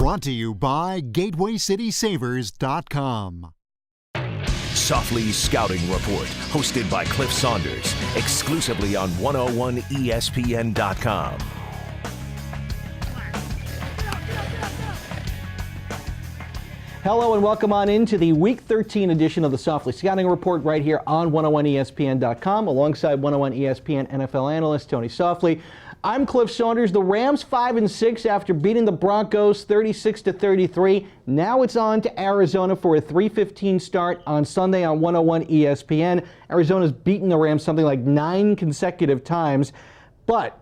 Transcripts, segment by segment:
Brought to you by GatewayCitySavers.com. Softli's Scouting Report, hosted by Cliff Saunders, exclusively on 101ESPN.com. Hello and welcome on into the Week 13 edition of the Softli Scouting Report right here on 101ESPN.com alongside 101 ESPN NFL analyst Tony Softli. I'm Cliff Saunders. The Rams 5-6 after beating the Broncos 36-33. Now it's on to Arizona for a 3:15 start on Sunday on 101 ESPN. Arizona's beaten the Rams something like 9 consecutive times. But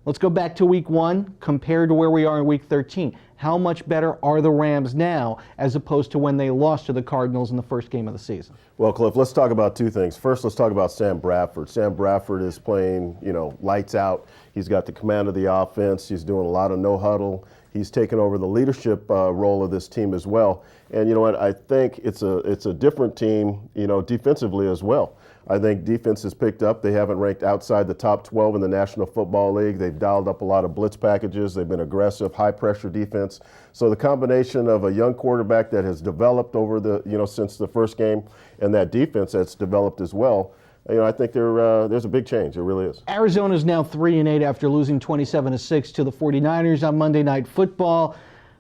let's go back to Week 1 compared to where we are in Week 13. How much better are the Rams now as opposed to when they lost to the Cardinals in the first game of the season? Well, Cliff, let's talk about two things. First, let's talk about Sam Bradford. Sam Bradford is playing, lights out. He's got the command of the offense. He's doing a lot of no huddle. He's taken over the leadership role of this team as well. And you know what? I think it's a different team, defensively as well. I think defense has picked up. They haven't ranked outside the top 12 in the National Football League. They've dialed up a lot of blitz packages. They've been aggressive, high-pressure defense. So the combination of a young quarterback that has developed over since the first game and that defense that's developed as well, I think there's a big change. It really is. Arizona's now 3-8 after losing 27-6 to the 49ers on Monday Night Football.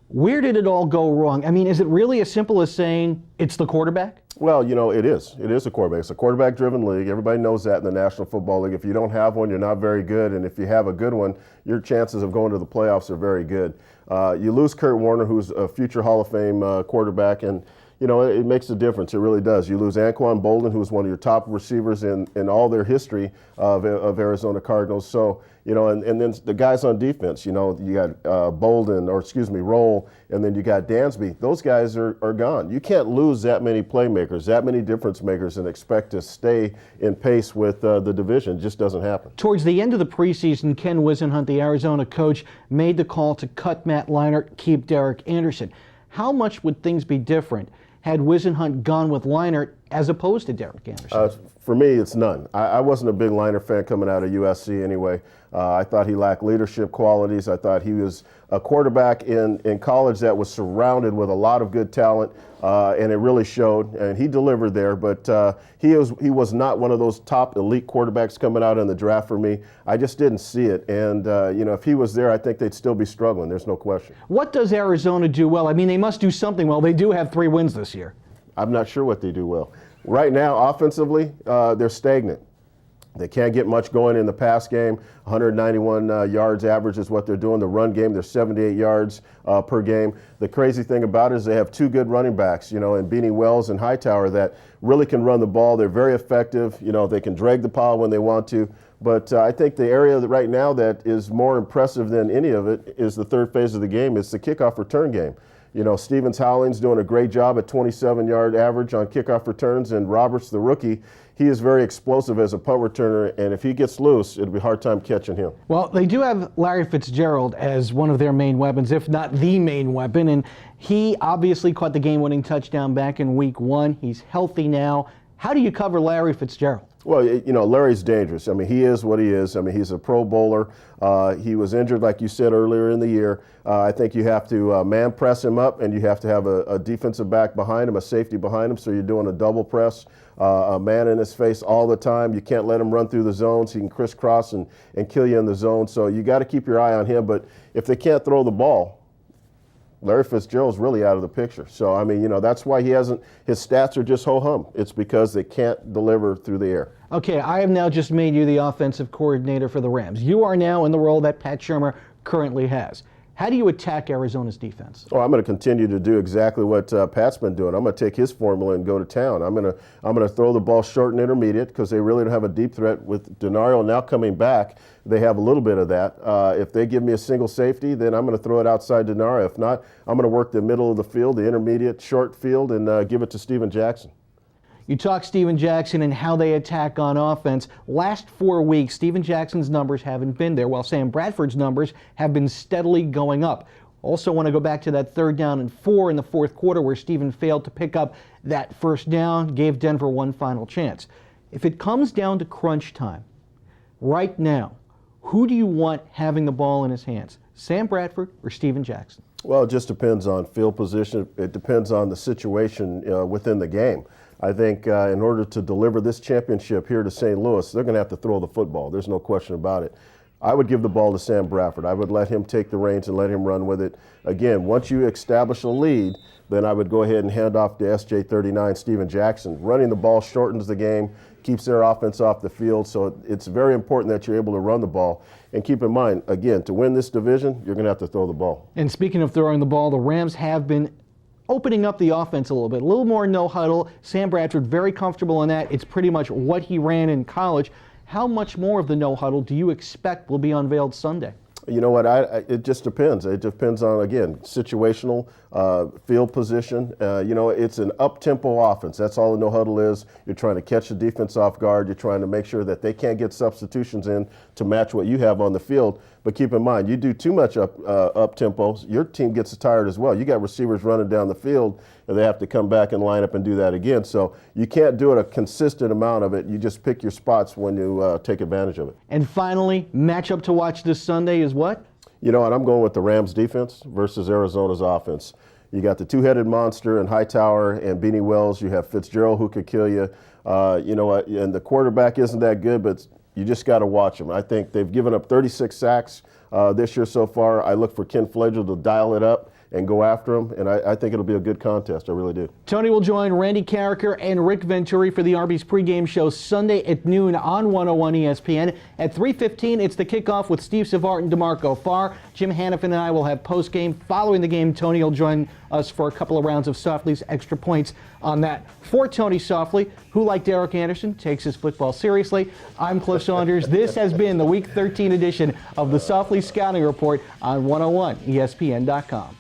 Where did it all go wrong? I mean, is it really as simple as saying it's the quarterback? Well, it is. It is a quarterback. It's a quarterback-driven league. Everybody knows that in the National Football League. If you don't have one, you're not very good. And if you have a good one, your chances of going to the playoffs are very good. You lose Kurt Warner, who's a future Hall of Fame quarterback, and it makes a difference. It really does. You lose Anquan Boldin, who's one of your top receivers in all their history of Arizona Cardinals. So, and then the guys on defense, you got Roll, and then you got Dansby. Those guys are gone. You can't lose that many playmakers, that many difference makers, and expect to stay in pace with the division. It just doesn't happen. Towards the end of the preseason, Ken Whisenhunt, the Arizona coach, made the call to cut Matt Leinart, keep Derek Anderson. How much would things be different had Whisenhunt gone with Leinart as opposed to Derek Anderson? For me, it's none. I wasn't a big Leinart fan coming out of USC anyway. I thought he lacked leadership qualities. I thought he was a quarterback in college that was surrounded with a lot of good talent, and it really showed. And he delivered there, but he was not one of those top elite quarterbacks coming out in the draft for me. I just didn't see it. And if he was there, I think they'd still be struggling. There's no question. What does Arizona do well? I mean, they must do something well. They do have 3 wins this year. I'm not sure what they do well. Right now, offensively, they're stagnant. They can't get much going in the pass game. 191 yards average is what they're doing. The run game, they're 78 yards per game. The crazy thing about it is they have 2 good running backs, in Beanie Wells and Hightower, that really can run the ball. They're very effective. They can drag the pile when they want to. But I think the area that right now that is more impressive than any of it is the third phase of the game. It's the kickoff return game. Stevens Howling's doing a great job at 27-yard average on kickoff returns, and Roberts, the rookie, he is very explosive as a punt returner, and if he gets loose, it'll be a hard time catching him. Well, they do have Larry Fitzgerald as one of their main weapons, if not the main weapon, and he obviously caught the game-winning touchdown back in Week 1. He's healthy now. How do you cover Larry Fitzgerald? Well, Larry's dangerous. I mean, he is what he is. I mean, he's a Pro Bowler. He was injured, like you said, earlier in the year. I think you have to man press him up, and you have to have a defensive back behind him, a safety behind him, so you're doing a double press, a man in his face all the time. You can't let him run through the zones. He can crisscross and kill you in the zone. So you got to keep your eye on him. But if they can't throw the ball, Larry Fitzgerald's really out of the picture. So, I mean, that's why his stats are just ho-hum. It's because they can't deliver through the air. Okay, I have now just made you the offensive coordinator for the Rams. You are now in the role that Pat Shurmur currently has. How do you attack Arizona's defense? Oh, I'm going to continue to do exactly what Pat's been doing. I'm going to take his formula and go to town. I'm going to throw the ball short and intermediate because they really don't have a deep threat. With Denario now coming back, they have a little bit of that. If they give me a single safety, then I'm going to throw it outside Denario. If not, I'm going to work the middle of the field, the intermediate, short field, and give it to Steven Jackson. You talk Steven Jackson and how they attack on offense. Last 4 weeks, Steven Jackson's numbers haven't been there, while Sam Bradford's numbers have been steadily going up. Also want to go back to that 3rd down and 4 in the 4th quarter where Steven failed to pick up that first down, gave Denver one final chance. If it comes down to crunch time, right now, who do you want having the ball in his hands, Sam Bradford or Steven Jackson? Well, it just depends on field position. It depends on the situation within the game. I think in order to deliver this championship here to St. Louis, they're going to have to throw the football. There's no question about it. I would give the ball to Sam Bradford. I would let him take the reins and let him run with it. Again, once you establish a lead, then I would go ahead and hand off to SJ39, Steven Jackson. Running the ball shortens the game, keeps their offense off the field, so it's very important that you're able to run the ball. And keep in mind, again, to win this division, you're going to have to throw the ball. And speaking of throwing the ball, the Rams have been opening up the offense a little more no huddle. Sam Bradford very comfortable in that. It's pretty much what he ran in college. How much more of the no huddle do you expect will be unveiled Sunday? You know what, it just depends. It depends on, again, situational, field position. You know, it's an up-tempo offense. That's all the no-huddle is. You're trying to catch the defense off guard. You're trying to make sure that they can't get substitutions in to match what you have on the field. But keep in mind, you do too much up-tempo, your team gets tired as well. You got receivers running down the field, and they have to come back and line up and do that again. So you can't do it a consistent amount of it. You just pick your spots when you take advantage of it. And finally, matchup to watch this Sunday is what? You know what, I'm going with the Rams defense versus Arizona's offense. You got the two-headed monster and Hightower and Beanie Wells. You have Fitzgerald who could kill you. You know what, and the quarterback isn't that good, but you just got to watch them. I think they've given up 36 sacks this year so far. I look for Ken Fledgel to dial it up and go after them, and I think it'll be a good contest. I really do. Tony will join Randy Carricker and Rick Venturi for the Arby's pregame show Sunday at noon on 101 ESPN. At 3:15, it's the kickoff with Steve Savart and DeMarco Farr. Jim Hannafin and I will have postgame. Following the game, Tony will join us for a couple of rounds of Softli's Extra Points on that. For Tony Softli, who, like Derek Anderson, takes his football seriously, I'm Cliff Saunders. This has been the Week 13 edition of the Softli Scouting Report on 101ESPN.com.